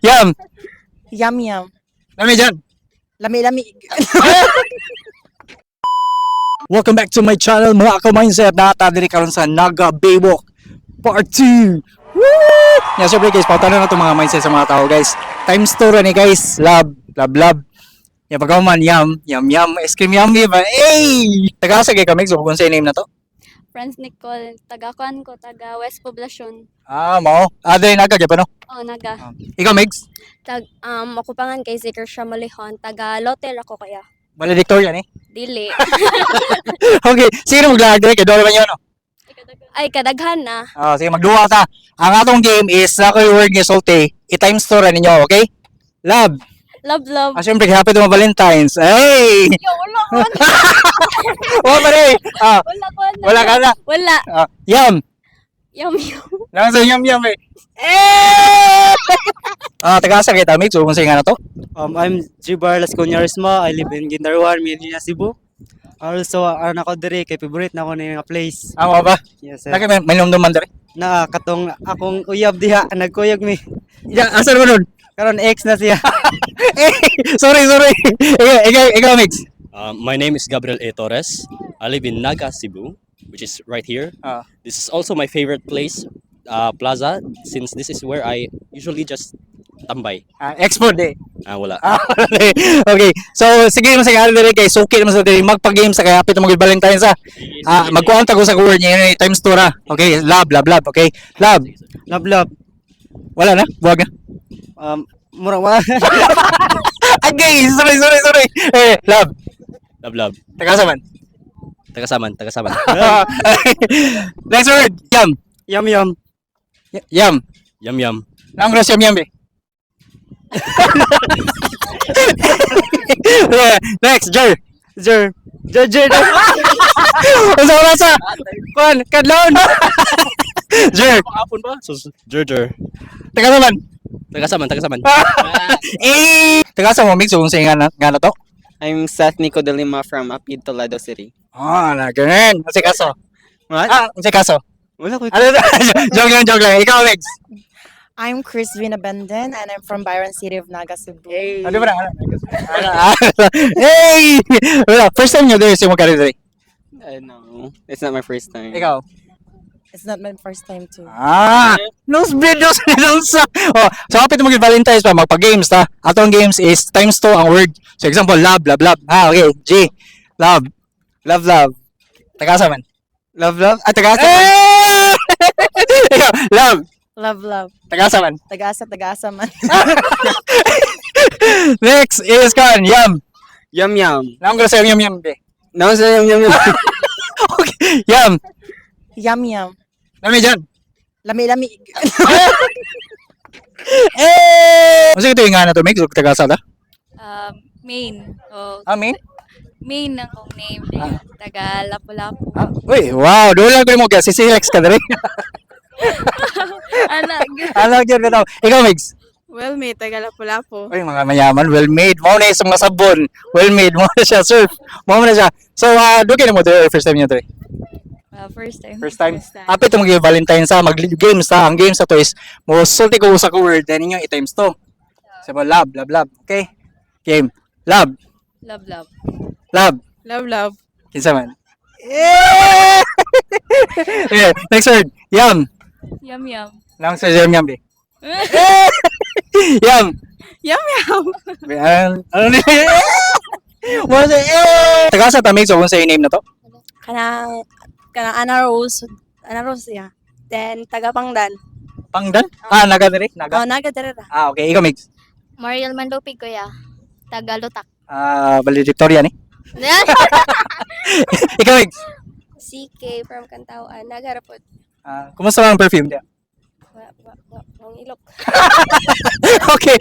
Yum. Yum yum. Lami dyan. Lami-lami. Welcome back to my channel mga ka-mindset. Nakatadiri karon sa Naga Baywalk Part 2. Woo! Yeah, syempre guys, pautan na itong mga mindset sa mga tao guys. Times 2 rin guys. Love. Yan pagkaman, yum. Ice cream yummy ba? Hey! Taga-asa kay kami, so kung sa name na to. Friends Nicole, taga-kuan ko, taga West Poblacion. Mao. Dahil Naga, pa no? Oh, naga. Ikaw, Migs? Ako pa nga kay Zikr Shamalihon, taga Lotel ako kaya. Valedictorian eh. Dili. Okay, sino mag-agree? Kaya doon naman yun, no? Ay, kadaghan na. Sige, magduwa ta. Ang atong game is, sa kayo word ni Solte, i-times 2 rin ninyo, okay? Love. Love. Siyempre, happy to Valentine's. Hey! Yo, wala ko. Oh, pare! Wala ka na. Wala. Yum! Yum. Lang sa yum eh. Eh! Taga-asa kita, Mix. Kung sa'yo nga na to. I'm Jibar Lasconyarasma. I live in Guindaruan, Medina, Cebu. Also, anak ko diri kay favorite na ko na yung place. Mga ba? Yes, sir. Lagi may numduman dali. Na katong akong uyab diha, nagkuyog mi. Asan mo nun? Karon ex na siya. Sorry. Ikaw, Mix. My name is Gabriel A. Torres. I live in Naga, Cebu, which is right here. This is also my favorite place, Plaza, since this is where I usually just tambay. Export eh. Wala. Okay. So, sige naman sa kaya dali guys. Okay naman sa dali. Magpa-game sa kaya. Pito mag-Valentine's ha. Magkuhan ko sa word niya. Times 2 ra. Okay. Love. Okay. Love. Love. Wala na. Buwag na. Mura wala. Okay. Sorry. Love. Love. Tagasaman. Tagasaman. Next word. Yum. Yum. Yum. Ang gross yum eh. Next. Jer. Unsa oras sa? Kuan, kadlawon. Jer. Hapon ba? So, Jer. Tagasaman. Tagasaman. Tagasa mo mix kung sa'yo nga na to. I'm Seth Nico de Lima from Apid, Toledo City. Ganun. Kasi kaso. What? Kasi kaso. Wala ko. Joke lang. Ikaw, Mix. I'm Chris Vinabenden and I'm from Byron City of Naga, Cebu. Ano ba na? Hey! Wala, first time nyo din yung magkari dali. No, it's not my first time. Ikaw. It's not my first time too. Nos videos nilang sa. So kapit mo Valentine's pa, magpa-games ta. Atong games is times 2 ang word. So example, love. Okay, G. Love. Tagasa man. Love? Tagasa. Ikaw, love. Love. Tagasa man. Tagaasa man. Next is yum. Yum. Naam ko sa yum be. No, sa yum. Okay, yum. Yum. Lami dyan. Lami-lami. Kasi ito yung nga na to, Mix. Tagasa ta. Main. Oh, Amin. main ang kong name. Taga Lapu-Lapu. Uy, wow. Doon lang ko mo kaya. Sisilex ka na rin. Alag yun ka daw. Ikaw, Mix. Well, may taga Lapu-Lapu. Uy, mga mayaman. Well-made. Mau na yung mga sabon. Well-made. Mau na siya. Surf. Mau na siya. So, doon kayo na mo ito. First time nyo ito. First time. First time. Apit ito mag-Valentine's sa mag-games ta. Ang games na to is sulti ko sa word. Then ninyo i-times to. Sabi, love. Okay? Game. Love. Kinsa man. Okay, next word. Yum. Yum. Lang sa yum be. Yum. Ano ni? Mo sa Tagasa ta mix kung sa name na to. Kanang Ana Rose ya. Then taga Pangdan. Pangdan? Naga diri. Naga. Naga dere ra. Okay, ikaw mix. Mariel Mandopig ko ya. Taga Lutak. Valedictorian eh. Ikaw mix. CK from Kantawan. Nagarapod. Kumusta ang perfume niya? Ang ilok. Okay.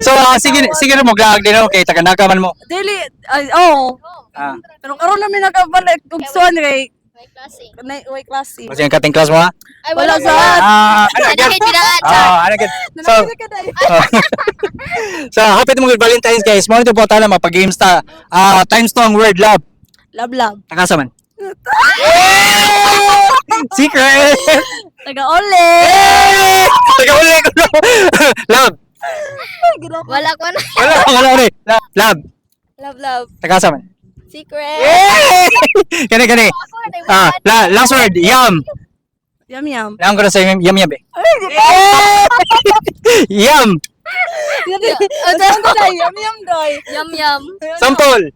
So sige na mo gag din okay, taga nagaman mo. Dili, Pero karon namin nakabalik ug suan kay May klase. way klase. Kasi ang kating class mo ha? Ay, Wala wala sa. Ano agad? Ano agad? So, Nangyari ka dai. so happy to Valentine's guys. Mo nito po tayo mapag-games ta. Times to ang word love. Love. Takasa man. Secret! Taga Ole. Taga uli ko. Love. Wala ko na. Wala ulit. Lab. Love. Tagasa man. Secret. Kani. Last word. Yum. Yum. Lang ko na sa yum be. Yum. Yum, doy. Yum. Sampol.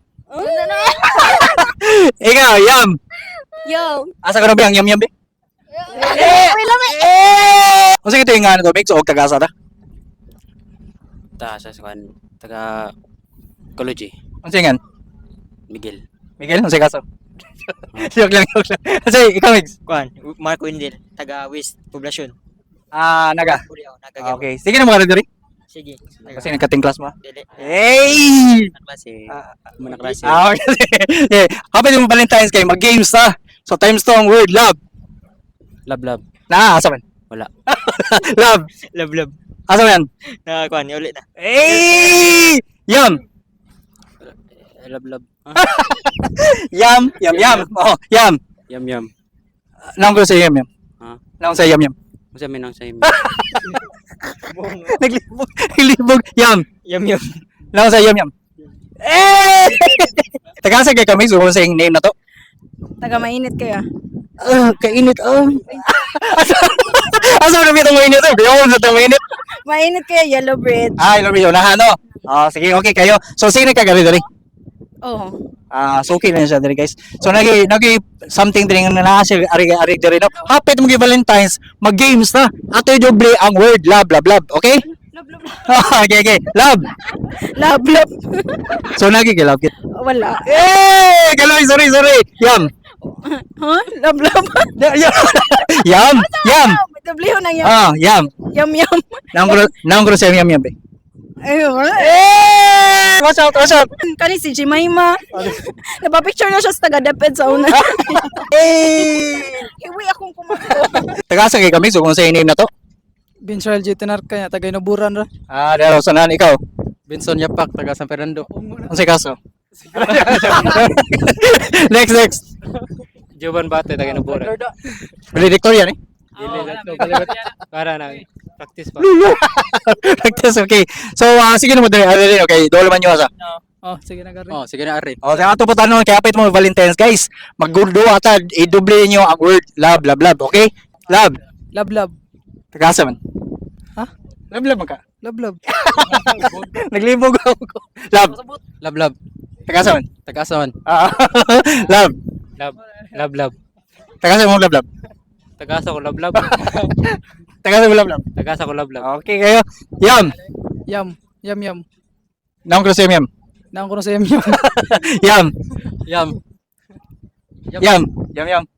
Ikaw, yum. Yo. Asa ka na ba ang yum be? Kung sige ito yung ano to, Mix, o tagasa ta? Ta sa kwan taga ecology. Kung sige nga? Miguel. Miguel, kung sige kaso? Joke lang. Kasi, ikaw, Mix. Kwan Marco Indel taga West Poblacion. Naga. Naga. Okay. Sige na mga rin. Sige. Kasi nagkating class mo. Dili. Hey! Klase. Muna klase. Okay. Kapit mo Valentine's kayo, mag-games ta. So, times to ang word, love. Love. Asa man? Wala. Love. Love. Asa man? Na kwan ulit na. Hey! Yum. Love. Yum. Oh, yum. Yum. Naong ko sa yum. Ha? Naong sa yum. Masa may nang sa imo. Naglibog. Yum. Yum. Naong sa yum. Eh! Tagasa kay kami, so kung sa yung name na to. Taga mainit kaya. Kainit. Asa na bitang mainit? Biyon sa tang mainit. Mainit kaya yellow bridge. Ilang video na ano? Sige, okay kayo. So, sino kagabi dali? Oh. So okay na siya dali guys. So nagi something diri nga naa siya ari diri no. Hapit mo gi Valentine's, mag-games na. Ato doble ang word love. Okay? Okay. Love. Love. So nagi gi love kit. Wala. Kaloy, sorry. Yum. Huh? Love. Yum. W na yum. Yum. Yum. Naong ko sa yum be. Ayun. Watch out. Kani si Jemima. Napapicture na siya sa taga-deped sa una. Iwi akong kumako. Tagasa kay kami so kung sa name na to. Vincent Jitinar kaya taga Inuburan ra. Daro sanan ikaw. Benson Yapak taga San Fernando. Unsa kaso? Next. Jovan Bate taga Inuburan. Valedictorian eh. Para na practice pa. Practice, okay. So, sige na mo dali. Okay, dole man nyo asa. Oh, sige na gari. Oh, sige na ari. Sa ato po tanong, kaya apit mo Valentine's, guys. Mag-gurdo ata, i-double nyo ang word love, okay? Love. Love. Tagasa man. Ha? Love man ka. Love. Naglibog ako. Love. Tagasa man. Love. Love. Tagasa mo love. Tagasa ko love. Tagasa mo love. Tagasa ko love. Okay kayo. Yum. Yum. Naong ko sa yum. Nang ko na sa yum. Yum. Yum.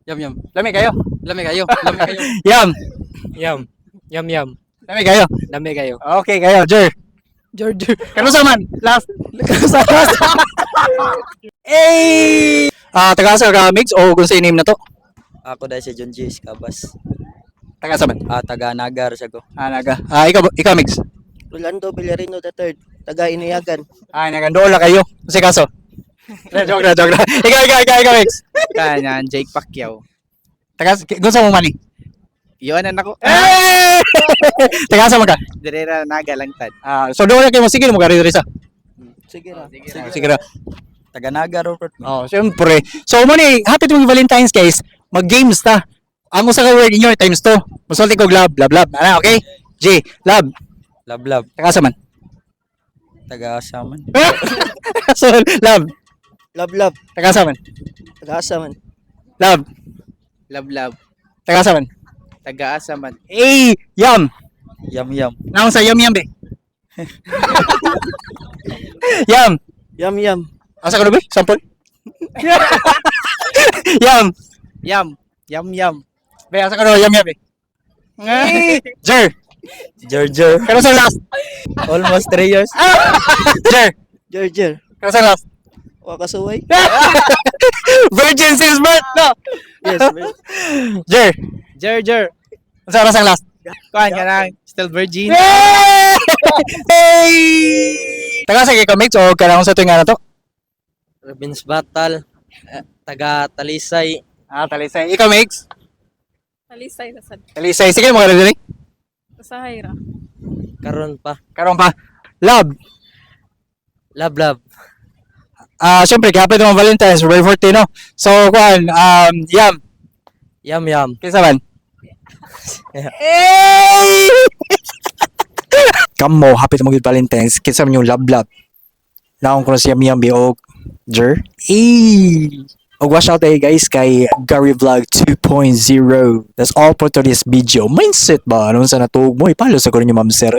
Lami kayo. Yum. Yum. Yum. Lami kayo. Dami kayo. Okay kayo. Jer. George. Kano sa man? Last. Eh! Tagasa ka mix o kung sa name na to? Ako dahil si John G. Cabas. Tagasa man? Taga Nagar siya ko. Naga. Ikaw mix. Rolando Villarino III, taga Inayagan. Nagandola kayo. Kasi kaso. Joke na. Ikaw mix. Kanya Jake Pacquiao. Gusto mo mani? Iwanan ako. Tagasa man ka? Direra Naga Langtad. So doon na kayo sige mo gari sa. Sige na. Sige na. Taga Nagar, Robert. Syempre. So mo ni happy tuwing Valentine's guys. Mag-games ta. Ang usa ka word inyo times 2. Musulti ko love. Okay? J, love. Love. Tagasa man. Taga Asaman. So love. Love. Tagasa man. Taga Asaman. Love. Love. Tagasa man. Taga-asa man. Yum. Yum. Naon sa yum be. Yum. Yum. Asa ka na ba? Sample? Yum. Yum. Be, asa ka na yum be. Jer. Georgia. Kano sa last? Almost 3 years. Jer. Georgia. Kano sa last? Wakasuway. Virgin since birth, no? Yes. Jer. Jer. Sa oras ang last? Kuan ka na. Still virgin. Hey! Taga sa kay comics o kanang sa tuwing ano to? Robins Batal. Taga Talisay. Talisay. Ikaw, Mix? Talisay na sad. Talisay. Sige, mga dali. Sa Hayra. Karon pa. Karon pa. Love. Love. Syempre, kapit naman Valentine's, February 14, no? So, kuan, Yam. Yam. Kinsa man? Hey! Kamo, hapit mo Valentine's, kinsa man yung love. Naong ko na si Yam Biog. Jer. Og watch out guys kay Gary Vlog 2.0. That's all for today's video. Mindset ba? Anong sa natug mo? Ipalo sa ko ninyo, ma'am sir.